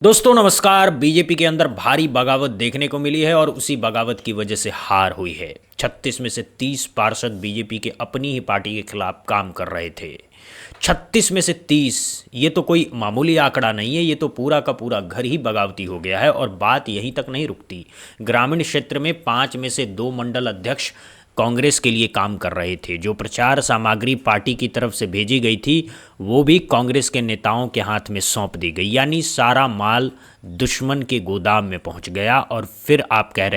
दोस्तों नमस्कार। बीजेपी के अंदर भारी बगावत देखने को मिली है और उसी बगावत की वजह से हार हुई है। 36 में से 30 पार्षद बीजेपी के अपनी ही पार्टी के खिलाफ काम कर रहे थे। 36 में से 30, ये तो कोई मामूली आंकड़ा नहीं है, ये तो पूरा का पूरा घर ही बगावती हो गया है। और बात यहीं तक नहीं रुकती। ग्रामीण क्षेत्र में 5 में से 2 मंडल अध्यक्ष कांग्रेस के लिए काम कर रहे थे। जो प्रचार सामग्री पार्टी की तरफ से भेजी गई थी वो भी कांग्रेस के नेताओं के हाथ में सौंप दी गई, यानी सारा माल दुश्मन के गोदाम में पहुंच गया। और फिर आप कह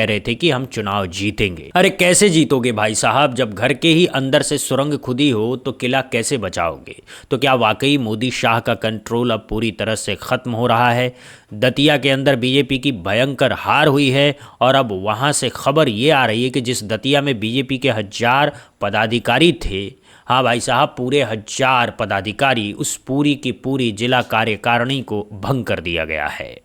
रहे थे कि हम चुनाव जीतेंगे। अरे कैसे जीतोगे भाई साहब, जब घर के ही अंदर से सुरंग खुदी हो तो किला कैसे बचाओगे। तो क्या वाकई मोदी शाह का कंट्रोल अब पूरी तरह से खत्म हो रहा है। दतिया के अंदर बीजेपी की भयंकर हार हुई है और अब वहां से खबर ये आ रही है कि जिस दतिया में बीजेपी के 1000 पदाधिकारी थे, हाँ भाई साहब, पूरे 1000 पदाधिकारी, उस पूरी की पूरी जिला कार्यकारिणी को भंग कर दिया गया है।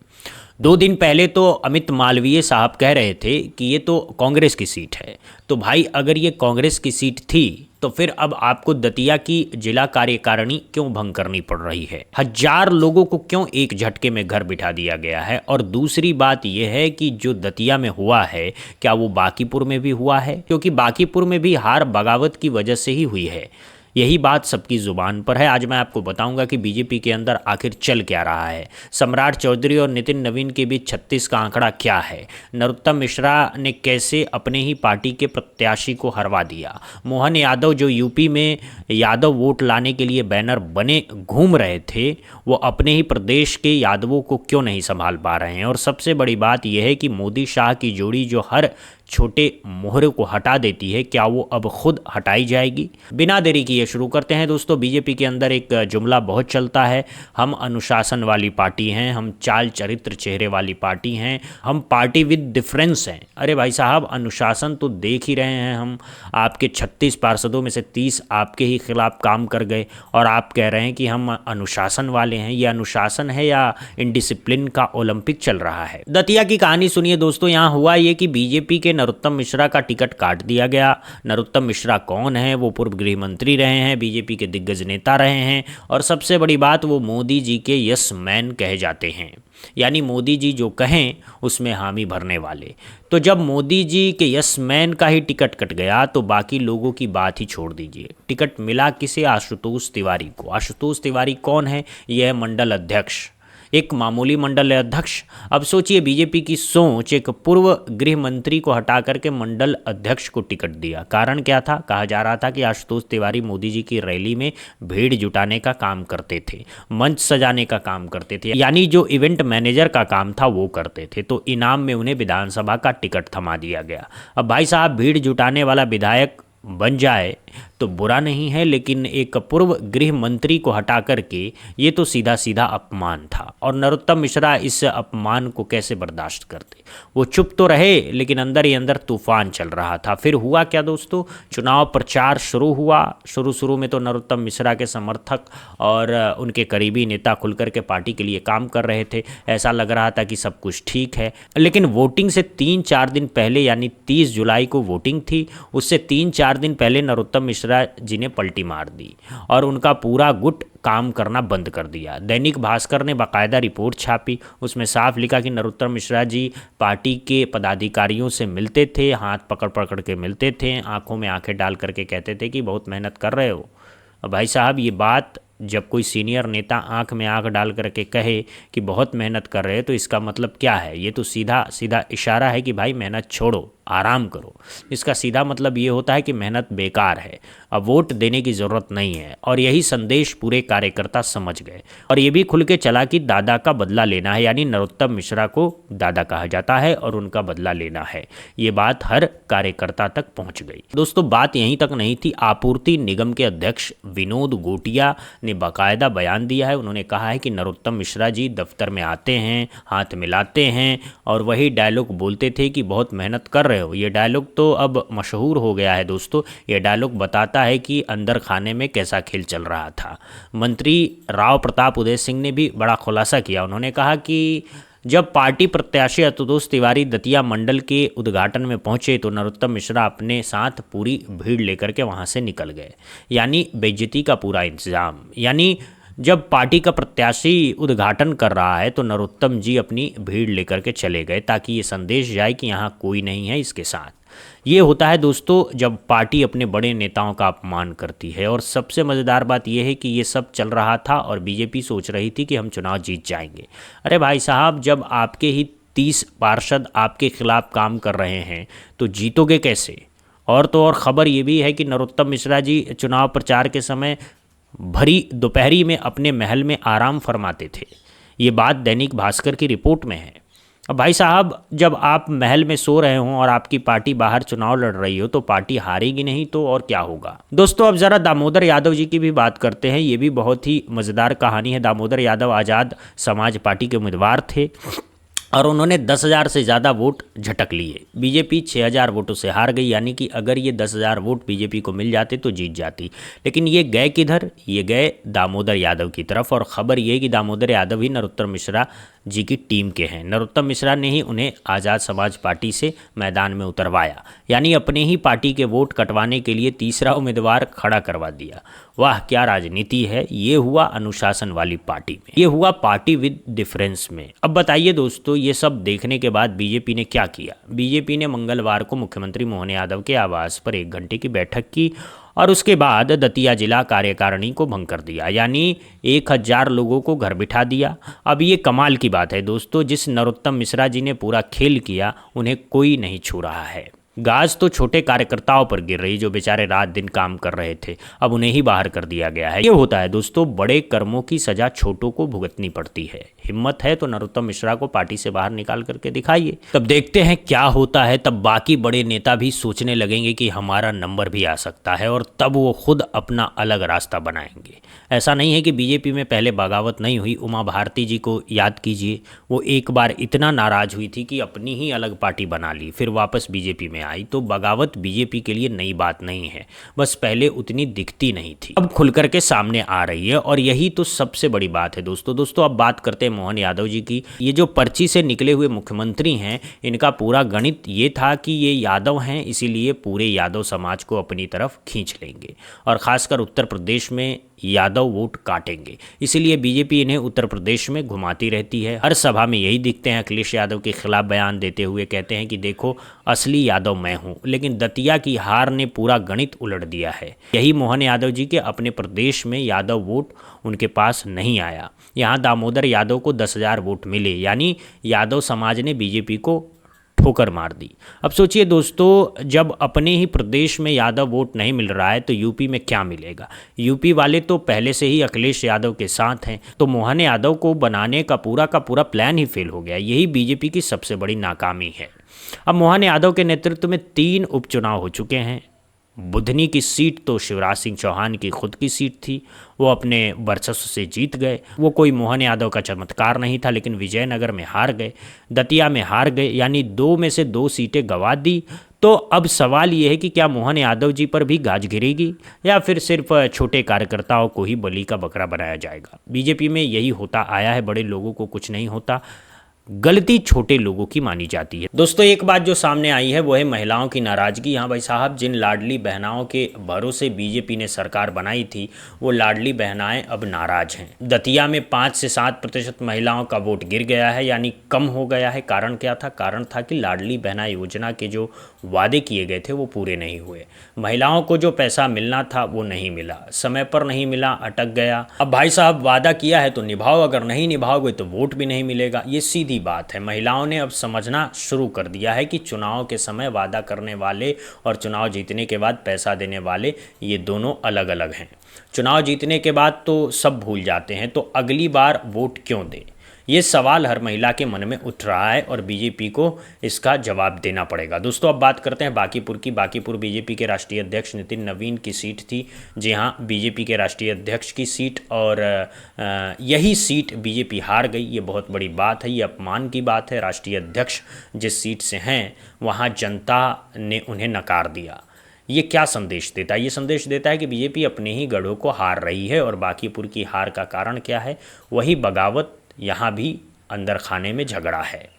2 दिन पहले तो अमित मालवीय साहब कह रहे थे कि ये तो कांग्रेस की सीट है। तो भाई अगर ये कांग्रेस की सीट थी तो फिर अब आपको दतिया की जिला कार्यकारिणी क्यों भंग करनी पड़ रही है। 1000 लोगों को क्यों एक झटके में घर बिठा दिया गया है। और दूसरी बात यह है कि जो दतिया में हुआ है क्या वो बांकीपुर में भी हुआ है, क्योंकि बांकीपुर में भी हार बगावत की वजह से ही हुई है। यही बात सबकी जुबान पर है। आज मैं आपको बताऊंगा कि बीजेपी के अंदर आखिर चल क्या रहा है। सम्राट चौधरी और नितिन नवीन के बीच 36 का आंकड़ा क्या है। नरोत्तम मिश्रा ने कैसे अपने ही पार्टी के प्रत्याशी को हरवा दिया। मोहन यादव जो यूपी में यादव वोट लाने के लिए बैनर बने घूम रहे थे, वो अपने ही प्रदेश के यादवों को क्यों नहीं संभाल पा रहे हैं। और सबसे बड़ी बात यह है कि मोदी शाह की जोड़ी जो हर छोटे मोहरे को हटा देती है, क्या वो अब खुद हटाई जाएगी। बिना देरी किए शुरू करते हैं दोस्तों। बीजेपी के अंदर एक जुमला बहुत चलता है, हम अनुशासन वाली पार्टी हैं, हम चाल चरित्र चेहरे वाली पार्टी हैं, हम पार्टी विद डिफरेंस हैं। अरे भाई साहब, अनुशासन तो देख ही रहे हैं हम। आपके 36 पार्षदों में से 30 आपके ही खिलाफ काम कर गए और आप कह रहे हैं कि हम अनुशासन वाले हैं। ये अनुशासन है या इनडिसिप्लिन का ओलंपिक चल रहा है। दतिया की कहानी सुनिए दोस्तों। यहाँ हुआ ये कि बीजेपी के नरोत्तम मिश्रा का टिकट काट दिया गया। नरोत्तम मिश्रा कौन है? वो पूर्व गृह मंत्री रहे हैं, बीजेपी के दिग्गज नेता रहे हैं और सबसे बड़ी बात, वो मोदी जी के यस मैन कहे जाते हैं, यानी मोदी जी जो कहें उसमें हामी भरने वाले। तो जब मोदी जी के यस मैन का ही टिकट कट गया तो बाकी लोगों की बात ही छोड़ दीजिए। टिकट मिला किसे? आशुतोष तिवारी को। आशुतोष तिवारी कौन है? यह है मंडल अध्यक्ष, एक मामूली मंडल अध्यक्ष। अब सोचिए, बीजेपी की सोच, एक पूर्व गृह मंत्री को हटा करके मंडल अध्यक्ष को टिकट दिया। कारण क्या था? कहा जा रहा था कि आशुतोष तिवारी मोदी जी की रैली में भीड़ जुटाने का काम करते थे, मंच सजाने का काम करते थे, यानी जो इवेंट मैनेजर का काम था वो करते थे। तो इनाम में उन्हें विधानसभा का टिकट थमा दिया गया। अब भाई साहब, भीड़ जुटाने वाला विधायक बन जाए तो बुरा नहीं है, लेकिन एक पूर्व गृह मंत्री को हटा करके ये तो सीधा सीधा अपमान था। और नरोत्तम मिश्रा इस अपमान को कैसे बर्दाश्त करते? वो चुप तो रहे, लेकिन अंदर ही अंदर तूफान चल रहा था। फिर हुआ क्या दोस्तों? चुनाव प्रचार शुरू हुआ। शुरू में तो नरोत्तम मिश्रा के समर्थक और उनके करीबी नेता खुलकर के पार्टी के लिए काम कर रहे थे। ऐसा लग रहा था कि सब कुछ ठीक है। लेकिन वोटिंग से 3-4 दिन पहले, यानी 30 जुलाई को वोटिंग थी, उससे 3-4 दिन पहले नरोत्तम मिश्रा जी ने पलटी मार दी और उनका पूरा गुट काम करना बंद कर दिया। दैनिक भास्कर ने बाकायदा रिपोर्ट छापी, उसमें साफ लिखा कि नरोत्तम मिश्रा जी पार्टी के पदाधिकारियों से मिलते थे, हाथ पकड़ पकड़ के मिलते थे, आंखों में आंखें डाल करके कहते थे कि बहुत मेहनत कर रहे हो। अब भाई साहब, ये बात जब कोई सीनियर नेता आंख में आंख डाल करके कहे कि बहुत मेहनत कर रहे हैं तो इसका मतलब क्या है? ये तो सीधा सीधा इशारा है कि भाई मेहनत छोड़ो, आराम करो। इसका सीधा मतलब ये होता है कि मेहनत बेकार है, अब वोट देने की ज़रूरत नहीं है। और यही संदेश पूरे कार्यकर्ता समझ गए और ये भी खुल के चला कि दादा का बदला लेना है, यानी नरोत्तम मिश्रा को दादा कहा जाता है और उनका बदला लेना है। ये बात हर कार्यकर्ता तक पहुंच गई। दोस्तों, बात यहीं तक नहीं थी। आपूर्ति निगम के अध्यक्ष विनोद गोटिया ने बाकायदा बयान दिया है। उन्होंने कहा है कि नरोत्तम मिश्रा जी दफ्तर में आते हैं, हाथ मिलाते हैं और वही डायलॉग बोलते थे कि बहुत मेहनत कर रहे हो। ये डायलॉग तो अब मशहूर हो गया है दोस्तों। ये डायलॉग बताता है कि अंदर खाने में कैसा खेल चल रहा था। मंत्री राव प्रताप उदय सिंह ने भी बड़ा खुलासा किया। उन्होंने कहा कि जब पार्टी प्रत्याशी आशुतोष तिवारी दतिया मंडल के उद्घाटन में पहुंचे तो नरोत्तम मिश्रा अपने साथ पूरी भीड़ लेकर के वहां से निकल गए, यानी बेइज्जती का पूरा इंतजाम। यानी जब पार्टी का प्रत्याशी उद्घाटन कर रहा है तो नरोत्तम जी अपनी भीड़ लेकर के चले गए ताकि ये संदेश जाए कि यहाँ कोई नहीं है इसके साथ। ये होता है दोस्तों जब पार्टी अपने बड़े नेताओं का अपमान करती है। और सबसे मज़ेदार बात यह है कि ये सब चल रहा था और बीजेपी सोच रही थी कि हम चुनाव जीत जाएंगे। अरे भाई साहब, जब आपके ही 30 पार्षद आपके खिलाफ काम कर रहे हैं तो जीतोगे कैसे। और तो और ख़बर ये भी है कि नरोत्तम मिश्रा जी चुनाव प्रचार के समय भरी दोपहरी में अपने महल में आराम फरमाते थे। ये बात दैनिक भास्कर की रिपोर्ट में है। अब भाई साहब, जब आप महल में सो रहे हों और आपकी पार्टी बाहर चुनाव लड़ रही हो तो पार्टी हारेगी नहीं तो और क्या होगा। दोस्तों अब ज़रा दामोदर यादव जी की भी बात करते हैं। ये भी बहुत ही मज़ेदार कहानी है। दामोदर यादव आज़ाद समाज पार्टी के उम्मीदवार थे और उन्होंने 10,000 से ज़्यादा वोट झटक लिए। बीजेपी 6,000 वोटों से हार गई, यानी कि अगर ये 10,000 वोट बीजेपी को मिल जाते तो जीत जाती। लेकिन ये गए किधर, ये गए दामोदर यादव की तरफ। और ख़बर ये कि दामोदर यादव ही नरोत्तम मिश्रा जी की टीम के हैं। नरोत्तम मिश्रा ने ही उन्हें आज़ाद समाज पार्टी से मैदान में उतरवाया, यानी अपने ही पार्टी के वोट कटवाने के लिए तीसरा उम्मीदवार खड़ा करवा दिया। वाह क्या राजनीति है। ये हुआ अनुशासन वाली पार्टी में, ये हुआ पार्टी विद डिफरेंस में। अब बताइए दोस्तों, ये सब देखने के बाद बीजेपी ने क्या किया। बीजेपी ने मंगलवार को मुख्यमंत्री मोहन यादव के आवास पर 1 घंटे की बैठक की और उसके बाद दतिया जिला कार्यकारिणी को भंग कर दिया, यानी 1,000 लोगों को घर बिठा दिया। अब ये कमाल की बात है दोस्तों, जिस नरोत्तम मिश्रा जी ने पूरा खेल किया उन्हें कोई नहीं छू रहा है। गाज तो छोटे कार्यकर्ताओं पर गिर रही जो बेचारे रात दिन काम कर रहे थे, अब उन्हें ही बाहर कर दिया गया है। ये होता है दोस्तों, बड़े कर्मों की सजा छोटों को भुगतनी पड़ती है। हिम्मत है तो नरोत्तम मिश्रा को पार्टी से बाहर निकाल करके दिखाइए, तब देखते हैं क्या होता है। तब बाकी बड़े नेता भी सोचने लगेंगे कि हमारा नंबर भी आ सकता है और तब वो खुद अपना अलग रास्ता बनाएंगे। ऐसा नहीं है कि बीजेपी में पहले बगावत नहीं हुई। उमा भारती जी को याद कीजिए, वो एक बार इतना नाराज हुई थी कि अपनी ही अलग पार्टी बना ली, फिर वापस बीजेपी में आई। तो बगावत बीजेपी के लिए नई बात नहीं है, बस पहले उतनी दिखती नहीं थी, अब खुल करके सामने आ रही है और यही तो सबसे बड़ी बात है दोस्तों। अब बात करते हैं मोहन यादव जी की। ये जो पर्ची से निकले हुए मुख्यमंत्री हैं, इनका पूरा गणित ये था कि ये यादव हैं, इसीलिए पूरे यादव समाज को अपनी तरफ खींच लेंगे और खासकर उत्तर प्रदेश में यादव वोट काटेंगे। इसीलिए बीजेपी इन्हें उत्तर प्रदेश में घुमाती रहती है। हर सभा में यही दिखते हैं, अखिलेश यादव के खिलाफ बयान देते हुए कहते हैं कि देखो असली यादव मैं हूं। लेकिन दतिया की हार ने पूरा गणित उलट दिया है। यही मोहन यादव जी के अपने प्रदेश में यादव वोट उनके पास नहीं आया। यहाँ दामोदर यादव को 10,000 वोट मिले, यानी यादव समाज ने बीजेपी को ठोकर मार दी। अब सोचिए दोस्तों, जब अपने ही प्रदेश में यादव वोट नहीं मिल रहा है तो यूपी में क्या मिलेगा। यूपी वाले तो पहले से ही अखिलेश यादव के साथ हैं, तो मोहन यादव को बनाने का पूरा प्लान ही फेल हो गया। यही बीजेपी की सबसे बड़ी नाकामी है। अब मोहन यादव के नेतृत्व में 3 उपचुनाव हो चुके हैं। बुधनी की सीट तो शिवराज सिंह चौहान की खुद की सीट थी, वो अपने वर्चस्व से जीत गए। वो कोई मोहन यादव का चमत्कार नहीं था, लेकिन विजयनगर में हार गए, दतिया में हार गए, यानी 2 में से 2 सीटें गंवा दी। तो अब सवाल ये है कि क्या मोहन यादव जी पर भी गाज गिरेगी या फिर सिर्फ छोटे कार्यकर्ताओं को ही बलि का बकरा बनाया जाएगा। बीजेपी में यही होता आया है, बड़े लोगों को कुछ नहीं होता, गलती छोटे लोगों की मानी जाती है। दोस्तों एक बात जो सामने आई है वो है महिलाओं की नाराजगी। हाँ भाई साहब, जिन लाडली बहनाओं के भरोसे बीजेपी ने सरकार बनाई थी वो लाडली बहनाएं अब नाराज हैं। दतिया में 5 से 7% महिलाओं का वोट गिर गया है, यानी कम हो गया है। कारण क्या था? कारण था कि लाडली बहना योजना के जो वादे किए गए थे वो पूरे नहीं हुए। महिलाओं को जो पैसा मिलना था वो नहीं मिला, समय पर नहीं मिला, अटक गया। अब भाई साहब वादा किया है तो निभाओ, अगर नहीं निभाओगे तो वोट भी नहीं मिलेगा। ये सीधी बात है। महिलाओं ने अब समझना शुरू कर दिया है कि चुनाव के समय वादा करने वाले और चुनाव जीतने के बाद पैसा देने वाले ये दोनों अलग अलग हैं। चुनाव जीतने के बाद तो सब भूल जाते हैं, तो अगली बार वोट क्यों दें? ये सवाल हर महिला के मन में उठ रहा है और बीजेपी को इसका जवाब देना पड़ेगा। दोस्तों अब बात करते हैं बांकीपुर की। बांकीपुर बीजेपी के राष्ट्रीय अध्यक्ष नितिन नवीन की सीट थी। जी हाँ, बीजेपी के राष्ट्रीय अध्यक्ष की सीट, और यही सीट बीजेपी हार गई। ये बहुत बड़ी बात है, ये अपमान की बात है। राष्ट्रीय अध्यक्ष जिस सीट से हैं वहाँ जनता ने उन्हें नकार दिया। ये क्या संदेश देता है? ये संदेश देता है कि बीजेपी अपने ही गढ़ों को हार रही है। और बांकीपुर की हार का कारण क्या है? वही बगावत। यहाँ भी अंदर खाने में झगड़ा है,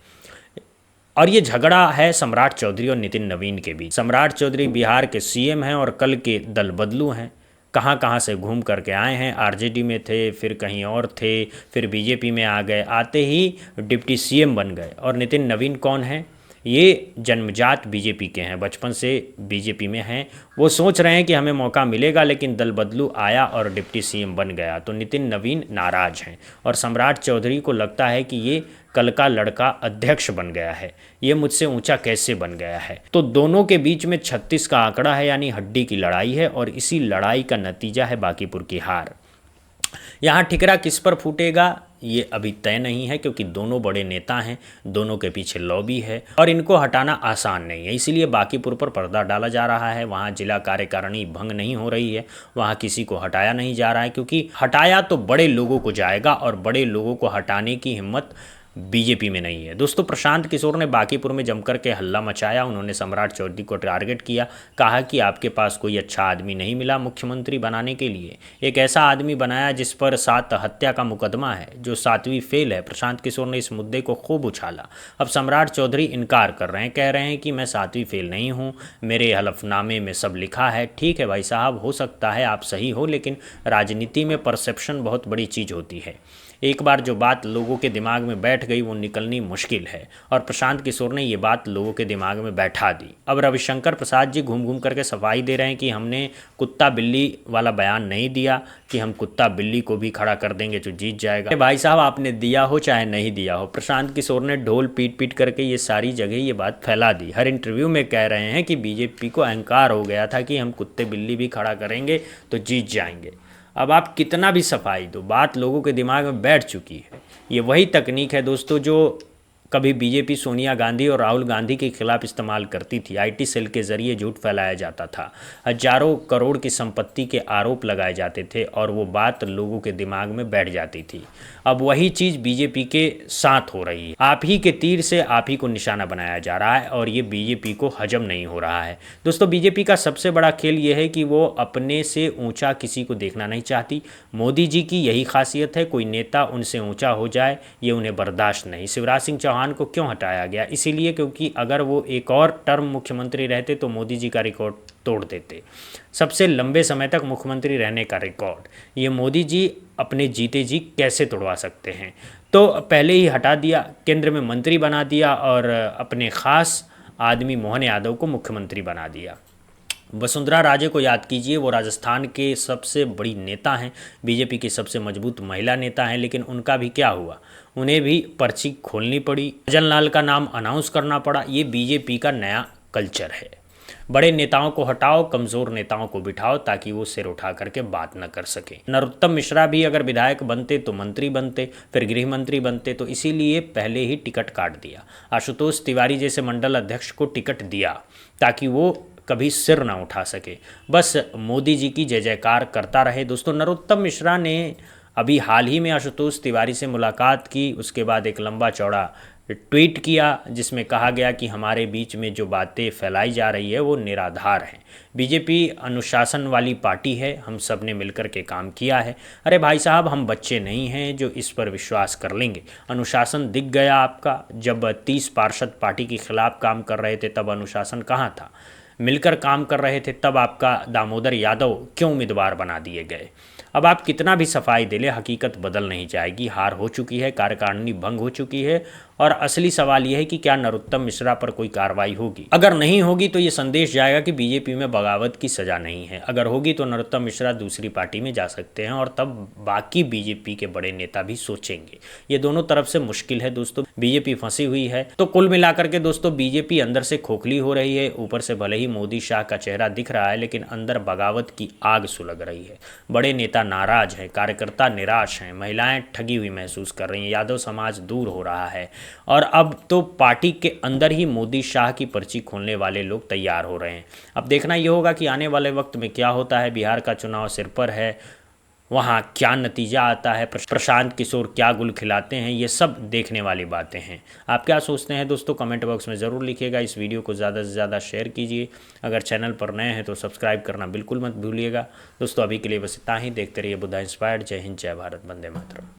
और ये झगड़ा है सम्राट चौधरी और नितिन नवीन के बीच। सम्राट चौधरी बिहार के सीएम हैं और कल के दल बदलू हैं। कहाँ कहाँ से घूम करके आए हैं। आरजेडी में थे, फिर कहीं और थे, फिर बीजेपी में आ गए, आते ही डिप्टी सीएम बन गए। और नितिन नवीन कौन है? ये जन्मजात बीजेपी के हैं, बचपन से बीजेपी में हैं। वो सोच रहे हैं कि हमें मौका मिलेगा, लेकिन दल बदलू आया और डिप्टी सीएम बन गया। तो नितिन नवीन नाराज हैं और सम्राट चौधरी को लगता है कि ये कल का लड़का अध्यक्ष बन गया है, ये मुझसे ऊंचा कैसे बन गया है। तो दोनों के बीच में 36 का आंकड़ा है, यानी हड्डी की लड़ाई है, और इसी लड़ाई का नतीजा है बांकीपुर की हार। यहाँ ठिकरा किस पर फूटेगा ये अभी तय नहीं है, क्योंकि दोनों बड़े नेता हैं, दोनों के पीछे लॉबी है और इनको हटाना आसान नहीं है। इसीलिए बांकीपुर पर पर्दा डाला जा रहा है। वहाँ जिला कार्यकारिणी भंग नहीं हो रही है, वहाँ किसी को हटाया नहीं जा रहा है, क्योंकि हटाया तो बड़े लोगों को जाएगा और बड़े लोगों को हटाने की हिम्मत बीजेपी में नहीं है। दोस्तों, प्रशांत किशोर ने बांकीपुर में जमकर के हल्ला मचाया। उन्होंने सम्राट चौधरी को टारगेट किया, कहा कि आपके पास कोई अच्छा आदमी नहीं मिला मुख्यमंत्री बनाने के लिए। एक ऐसा आदमी बनाया जिस पर 7 हत्या का मुकदमा है, जो 7वीं फेल है। प्रशांत किशोर ने इस मुद्दे को खूब उछाला। अब सम्राट चौधरी इनकार कर रहे हैं, कह रहे हैं कि मैं 7वीं फेल नहीं हूँ, मेरे हलफनामे में सब लिखा है। ठीक है भाई साहब, हो सकता है आप सही हो, लेकिन राजनीति में परसेप्शन बहुत बड़ी चीज़ होती है। एक बार जो बात लोगों के दिमाग में बैठ गई वो निकलनी मुश्किल है, और प्रशांत किशोर ने ये बात लोगों के दिमाग में बैठा दी। अब रविशंकर प्रसाद जी घूम घूम करके सफाई दे रहे हैं कि हमने कुत्ता बिल्ली वाला बयान नहीं दिया कि हम कुत्ता बिल्ली को भी खड़ा कर देंगे जो जीत जाएगा। भाई साहब, आपने दिया हो चाहे नहीं दिया हो, प्रशांत किशोर ने ढोल पीट पीट करके ये सारी जगह ये बात फैला दी। हर इंटरव्यू में कह रहे हैं कि बीजेपी को अहंकार हो गया था कि हम कुत्ते बिल्ली भी खड़ा करेंगे तो जीत जाएंगे। अब आप कितना भी सफाई दो, बात लोगों के दिमाग में बैठ चुकी है। ये वही तकनीक है दोस्तों जो कभी बीजेपी सोनिया गांधी और राहुल गांधी के खिलाफ इस्तेमाल करती थी। आईटी सेल के जरिए झूठ फैलाया जाता था, हजारों करोड़ की संपत्ति के आरोप लगाए जाते थे और वो बात लोगों के दिमाग में बैठ जाती थी। अब वही चीज़ बीजेपी के साथ हो रही है। आप ही के तीर से आप ही को निशाना बनाया जा रहा है और ये बीजेपी को हजम नहीं हो रहा है। दोस्तों, बीजेपी का सबसे बड़ा खेल ये है कि वो अपने से ऊंचा किसी को देखना नहीं चाहती। मोदी जी की यही खासियत है, कोई नेता उनसे ऊंचा हो जाए ये उन्हें बर्दाश्त नहीं। शिवराज सिंह चौहान को क्यों हटाया गया? इसीलिए क्योंकि अगर वो एक और टर्म मुख्यमंत्री रहते तो मोदी जी का रिकॉर्ड तोड़ देते। सबसे लंबे समय तक मुख्यमंत्री रहने का रिकॉर्ड ये मोदी जी अपने जीते जी कैसे तोड़वा सकते हैं? तो पहले ही हटा दिया, केंद्र में मंत्री बना दिया और अपने खास आदमी मोहन यादव को मुख्यमंत्री बना दिया। वसुंधरा राजे को याद कीजिए, वो राजस्थान के सबसे बड़ी नेता हैं, बीजेपी की सबसे मजबूत महिला नेता हैं, लेकिन उनका भी क्या हुआ? उन्हें भी पर्ची खोलनी पड़ी, भजन लाल का नाम अनाउंस करना पड़ा। ये बीजेपी का नया कल्चर है। बड़े नेताओं को हटाओ, कमज़ोर नेताओं को बिठाओ ताकि वो सिर उठा करके बात न कर सके। नरोत्तम मिश्रा भी अगर विधायक बनते तो मंत्री बनते, फिर गृह मंत्री बनते, तो इसीलिए पहले ही टिकट काट दिया। आशुतोष तिवारी जैसे मंडल अध्यक्ष को टिकट दिया ताकि वो कभी सिर ना उठा सके, बस मोदी जी की जय जयकार करता रहे। दोस्तों, नरोत्तम मिश्रा ने अभी हाल ही में आशुतोष तिवारी से मुलाकात की, उसके बाद एक लंबा चौड़ा ट्वीट किया जिसमें कहा गया कि हमारे बीच में जो बातें फैलाई जा रही है वो निराधार हैं। बीजेपी अनुशासन वाली पार्टी है, हम सब ने मिलकर के काम किया है। अरे भाई साहब, हम बच्चे नहीं हैं जो इस पर विश्वास कर लेंगे। अनुशासन दिख गया आपका, जब 30 पार्षद पार्टी के खिलाफ काम कर रहे थे तब अनुशासन कहाँ था? मिलकर काम कर रहे थे तब आपका दामोदर यादव क्यों उम्मीदवार बना दिए गए? अब आप कितना भी सफाई दे ले, हकीकत बदल नहीं जाएगी। हार हो चुकी है, कार्यकारिणी भंग हो चुकी है और असली सवाल यह है कि क्या नरोत्तम मिश्रा पर कोई कार्रवाई होगी? अगर नहीं होगी तो ये संदेश जाएगा कि बीजेपी में बगावत की सज़ा नहीं है। अगर होगी तो नरोत्तम मिश्रा दूसरी पार्टी में जा सकते हैं और तब बाकी बीजेपी के बड़े नेता भी सोचेंगे। ये दोनों तरफ से मुश्किल है दोस्तों, बीजेपी फंसी हुई है। तो कुल मिलाकर के दोस्तों, बीजेपी अंदर से खोखली हो रही है। ऊपर से भले ही मोदी शाह का चेहरा दिख रहा है, लेकिन अंदर बगावत की आग सुलग रही है। बड़े नेता नाराज हैं, कार्यकर्ता निराश हैं, महिलाएं ठगी हुई महसूस कर रही हैं, यादव समाज दूर हो रहा है और अब तो पार्टी के अंदर ही मोदी शाह की पर्ची खोलने वाले लोग तैयार हो रहे हैं। अब देखना ये होगा कि आने वाले वक्त में क्या होता है। बिहार का चुनाव सिर पर है, वहाँ क्या नतीजा आता है, प्रशांत किशोर क्या गुल खिलाते हैं, ये सब देखने वाली बातें हैं। आप क्या सोचते हैं दोस्तों? कमेंट बॉक्स में ज़रूर लिखिएगा। इस वीडियो को ज़्यादा से ज़्यादा शेयर कीजिए। अगर चैनल पर नए हैं तो सब्सक्राइब करना बिल्कुल मत भूलिएगा। दोस्तों, अभी के लिए बस इतना ही। देखते रहिए बुद्धा इंस्पायर्ड। जय हिंद, जय भारत, वंदे मातरम।